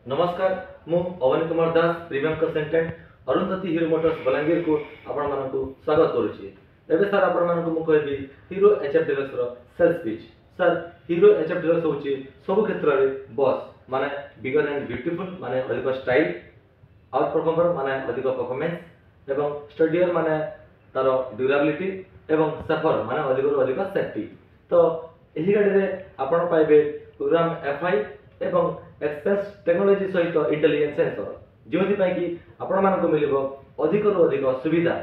नमस्कार मु Avani Kumar Das premium consultant Arundhati Hero Motors Balangir को आपण मानकु स्वागत करूची। एबे सर आपण मानकु मु कहबी हीरो एचएफ डीलक्स रो sales pitch. Sir Hero HF Deluxe होची सब क्षेत्र रे बॉस माने बिगर एंड ब्यूटीफुल माने अधिक स्टाइल, आउट परफॉर्मर माने अधिक परफॉर्मेंस एवं स्टडीयर माने तार ड्यूरेबिलिटी एवं सफर माने अधिक सेफ्टी। तो एही गाड़ी रे आपण पाइबे प्रोग्राम एफआई एवं एक्सपेंस टेक्नोलॉजी सहित इंटेलिजेंस सेंसर जो कि आपण मानक मिलिबो अधिक रु अधिक सुविधा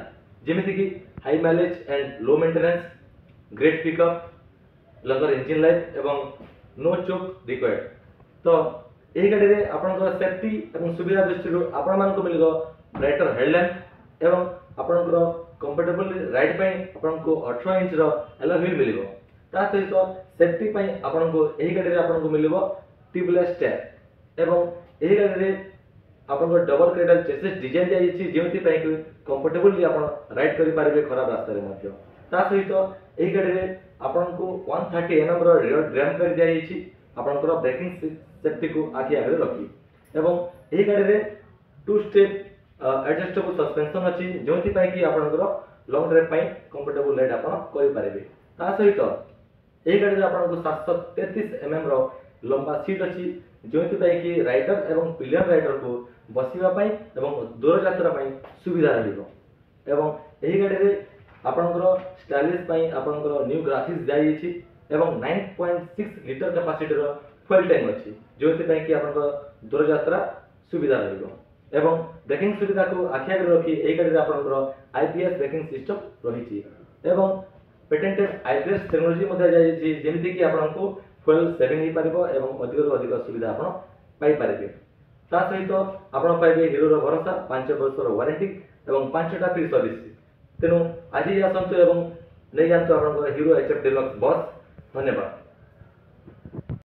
जेमिति कि high mileage and low maintenance, great pickup, langar engine life एवं नो चोक रिक्वायर्ड। तो एही गाड़ी रे आपनकर सेफ्टी एवं सुविधा दृष्टि आपण मानक मिलिबो ब्राइटर हेडलैम्प एवं आपनकर कंफर्टेबल राइड पई आपनको 18 इंच रो एलॉय व्हील मिलिबो। ता सहित सेफ्टी पई आपनको एही गाड़ी रे आपनको मिलिबो ट्यूबलेस स्टेप एवं एही गाड़ी रे आपनको डबल क्रेडल चेसिस डिजाइन दिया जायछि जेमति पई कि कंफर्टेबली आपण राइड करि पारिबे खराब रास्ता रे मध्य। ता सहित एही गाड़ी रे आपनको 130 एमएम रो रियर ड्रम कर दिया जायछि आपनकर ब्रेकिंग सेफ्टी को आखि आगे रखी एवं एही गाड़ी रे टू स्टेप एडजस्टेबल सस्पेंशन अछि जेमति पई कि आपनकर लॉन्ग ड्राइव पई कंफर्टेबल राइड आपण करि पारिबे। ता सहित एही गाड़ी रे आपनको 733 एमएम रो लंबा सीट अच्छी जो कि राइडर एवं पिलियन राइडर को बसवा एवं दूर यात्रा सुविधा रहिबो एवं एही गाड़ी रे आपनकर स्टाइलिश आपनकर न्यू ग्राफिक्स दियाछि एवं 9.6 लीटर कैपेसिटी रो फ्यूल टैंक अछि जो कि आपनकर दूर यात्रा सुविधा रहिबो एवं ब्रेकिंग सुविधा को आखि आगे रखी एही गाड़ी रे आपनकर आईपीएस ब्रेकिंग सिस्टम रहिछि एवं पेटेंटेड आईपीएस टेक्नोलॉजी मध्ये जायछि जेमिति कि आपनको फ्यूल सेविंग हो पारिबो एवं अधिक सुविधा आपण पाई पारिबे। ता सहित आपण पाइबे हीरो रो भरोसा 5 वर्ष रो वारंटी एवं 5टा फ्री सर्विस। तेनु आज ही आसंतु एवं नै जानतो आपण हीरो एचएफ डीलक्स बॉस। धन्यवाद।